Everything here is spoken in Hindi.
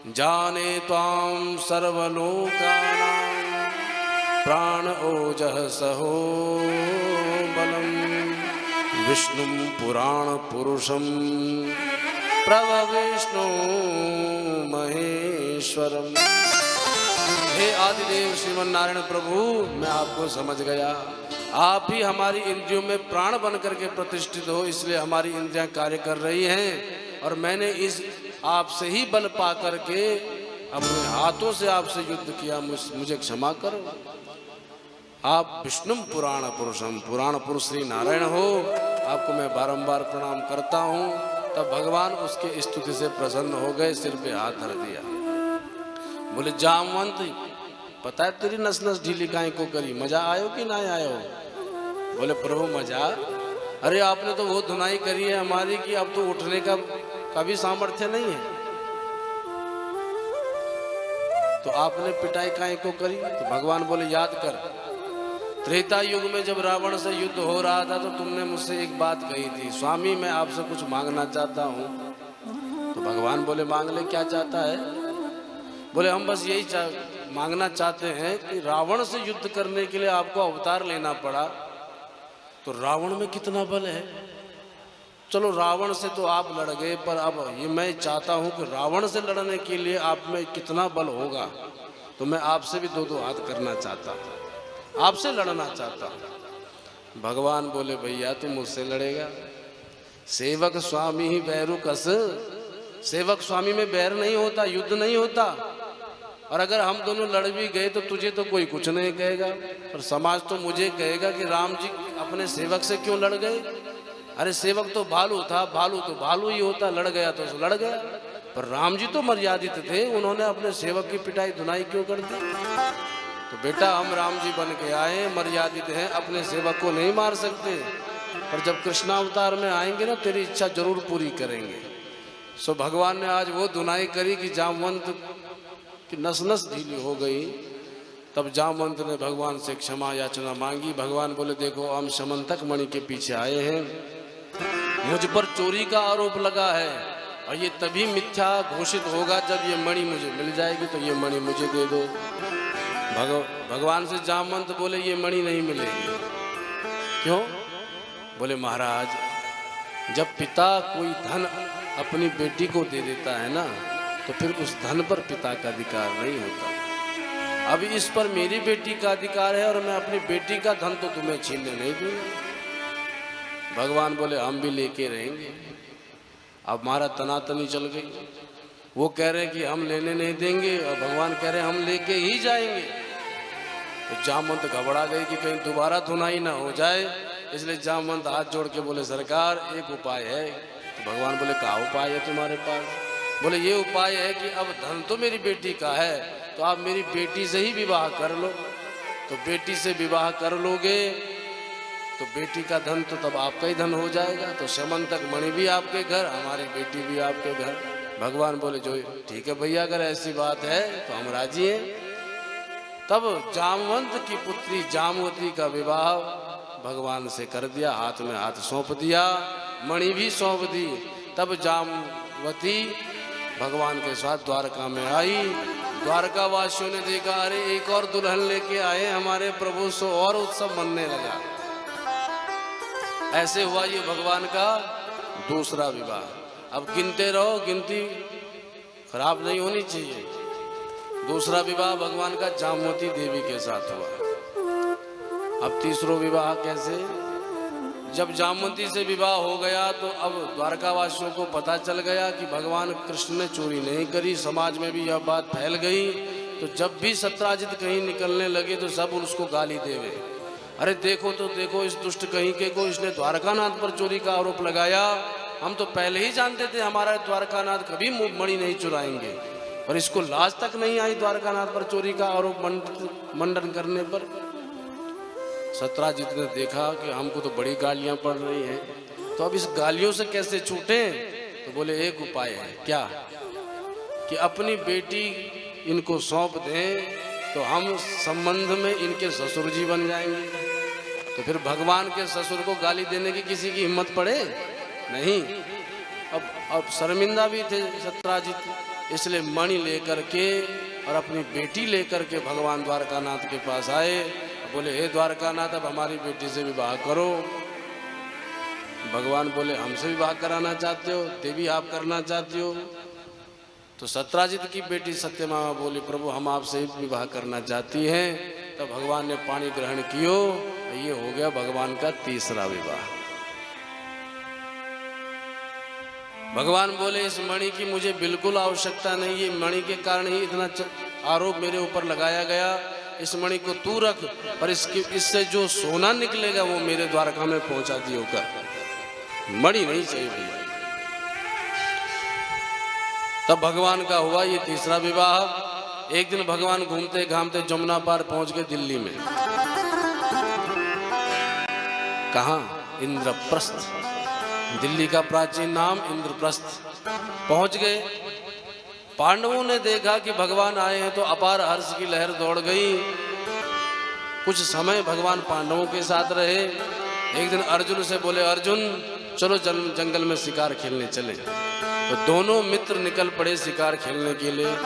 जाने त्वां सर्वलोकानां प्राण ओजः सहो बलम विष्णुं पुराण पुरुषं प्रभविष्णु महेश्वरम। हे आदिदेव श्रीमन नारायण प्रभु, मैं आपको समझ गया। आप ही हमारी इंद्रियों में प्राण बन करके प्रतिष्ठित हो, इसलिए हमारी इंद्रियां कार्य कर रही हैं। और मैंने इस आपसे ही बल पा करके अपने हाथों से आपसे युद्ध किया, मुझे क्षमा करो। आप विष्णु पुराण पुरुषम, पुराण पुरुष श्री नारायण हो, आपको मैं बारंबार प्रणाम करता हूँ। तब भगवान उसके स्तुति से प्रसन्न हो गए, सिर पे हाथ धर दिया। बोले जामवंत, पता है तेरी नस नस ढीली काहे को करी, मजा आयो कि ना आयो? बोले प्रभु मजा, अरे आपने तो वो धुनाई करी है हमारी कि अब तो उठने का कभी सामर्थ्य नहीं है, तो आपने पिटाई काहे को करी? तो भगवान बोले याद कर, त्रेता युग में जब रावण से युद्ध हो रहा था तो तुमने मुझसे एक बात कही थी, स्वामी मैं आपसे कुछ मांगना चाहता हूँ। तो भगवान बोले मांग ले, क्या चाहता है? बोले हम बस यही मांगना चाहते हैं कि रावण से युद्ध करने के लिए आपको अवतार लेना पड़ा, तो रावण में कितना बल है। चलो रावण से तो आप लड़ गए, पर अब ये मैं चाहता हूँ कि रावण से लड़ने के लिए आप में कितना बल होगा, तो मैं आपसे भी दो हाथ करना चाहता हूँ, आपसे लड़ना चाहता हूँ। भगवान बोले भैया तुम मुझसे लड़ेगा? सेवक स्वामी ही बैरु कस, सेवक स्वामी में बैर नहीं होता, युद्ध नहीं होता। और अगर हम दोनों लड़ भी गए तो तुझे तो कोई कुछ नहीं कहेगा, पर समाज तो मुझे कहेगा कि राम जी अपने सेवक से क्यों लड़ गए। अरे सेवक तो भालू था, भालू तो भालू ही होता, लड़ गया तो लड़ गया, पर राम जी तो मर्यादित थे, उन्होंने अपने सेवक की पिटाई धुनाई क्यों कर दी? तो बेटा हम राम जी बन के आए, मर्यादित हैं, अपने सेवक को नहीं मार सकते, पर जब कृष्णावतार में आएंगे ना तेरी इच्छा जरूर पूरी करेंगे। सो भगवान ने आज वो धुनाई करी कि जामवंत की नस नस ढीली हो गई। तब जामवंत ने भगवान से क्षमा याचना मांगी। भगवान बोले देखो हम समंतक मणि के पीछे आए हैं, मुझ पर चोरी का आरोप लगा है, और ये तभी मिथ्या घोषित होगा जब ये मणि मुझे मिल जाएगी, तो ये मणि मुझे दे दो। भगवान से जामवंत बोले ये मणि नहीं मिलेगी। क्यों? बोले महाराज जब पिता कोई धन अपनी बेटी को दे देता है ना, तो फिर उस धन पर पिता का अधिकार नहीं होता। अब इस पर मेरी बेटी का अधिकार है, और मैं अपनी बेटी का धन तो तुम्हें छीनने नहीं दूंगा। भगवान बोले हम भी लेके रहेंगे। अब हमारा तनातनी चल गई, वो कह रहे हैं कि हम लेने नहीं देंगे, और भगवान कह रहे हैं हम लेके ही जाएंगे। तो जामवंत घबरा गई कि कहीं दोबारा धुनाई ना हो जाए, इसलिए जामवंत हाथ जोड़ के बोले सरकार एक उपाय है। तो भगवान बोले क्या उपाय है तुम्हारे पास? बोले ये उपाय है कि अब धन तो मेरी बेटी का है, तो आप मेरी बेटी से ही विवाह कर लो। तो बेटी से विवाह कर लोगे तो बेटी का धन तो तब आपका ही धन हो जाएगा, तो समंतक मणि भी आपके घर, हमारी बेटी भी आपके घर। भगवान बोले जो ठीक है भैया, अगर ऐसी बात है तो हम राजी हैं। तब जामवंत की पुत्री जामवती का विवाह भगवान से कर दिया, हाथ में हाथ सौंप दिया, मणि भी सौंप दी। तब जामवती भगवान के साथ द्वारका में आई। द्वारका वासियों ने देखा अरे एक और दुल्हन लेके आए हमारे प्रभु, सो और उत्सव मनने लगा। ऐसे हुआ ये भगवान का दूसरा विवाह। अब गिनते रहो, गिनती खराब नहीं होनी चाहिए। दूसरा विवाह भगवान का जामवती देवी के साथ हुआ। अब तीसरा विवाह कैसे? जब जामवती से विवाह हो गया तो अब द्वारकावासियों को पता चल गया कि भगवान कृष्ण ने चोरी नहीं करी, समाज में भी यह बात फैल गई। तो जब भी सत्राजित कहीं निकलने लगे तो सब उसको गाली देवे, अरे देखो तो देखो इस दुष्ट कहीं के को, इसने द्वारकानाथ पर चोरी का आरोप लगाया। हम तो पहले ही जानते थे हमारा द्वारकानाथ कभी मणि नहीं चुराएंगे, और इसको लाज तक नहीं आई द्वारकानाथ पर चोरी का आरोप मंडन करने पर। सत्राजित ने देखा कि हमको तो बड़ी गालियां पड़ रही हैं, तो अब इस गालियों से कैसे छूटे? तो बोले एक उपाय है। क्या? कि अपनी बेटी इनको सौंप दें तो हम संबंध में इनके ससुर जी बन जाएंगे। तो फिर भगवान के ससुर को गाली देने की किसी की हिम्मत पड़े? नहीं। अब शर्मिंदा भी थे सत्राजित, इसलिए मणि लेकर के और अपनी बेटी लेकर के भगवान द्वारकानाथ के पास आए। बोले हे द्वारकानाथ, अब हमारी बेटी से विवाह करो। भगवान बोले हमसे विवाह कराना चाहते हो? देवी आप करना चाहती हो? तो सत्राजित की बेटी सत्यभामा बोली प्रभु हम आपसे विवाह करना चाहती हैं। तब भगवान ने पानी ग्रहण कियो। ये हो गया भगवान का तीसरा विवाह। भगवान बोले इस मणि की मुझे बिल्कुल आवश्यकता नहीं, ये मणि के कारण ही इतना आरोप मेरे ऊपर लगाया गया। इस मणि को तू रख, पर इससे जो सोना निकलेगा वो मेरे द्वारका में पहुंचा दियो कर। मणि नहीं चाहिए भैया। तब भगवान का हुआ ये तीसरा विवाह। एक दिन भगवान घूमते घामते जमुना पार पहुंच गए दिल्ली में। कहां? इंद्रप्रस्थ, दिल्ली का प्राचीन नाम इंद्रप्रस्थ। पहुंच गए। पांडवों ने देखा कि भगवान आए हैं तो अपार हर्ष की लहर दौड़ गई। कुछ समय भगवान पांडवों के साथ रहे। एक दिन अर्जुन से बोले अर्जुन चलो जंगल में शिकार खेलने चले। तो दोनों मित्र निकल पड़े शिकार खेलने के लिए।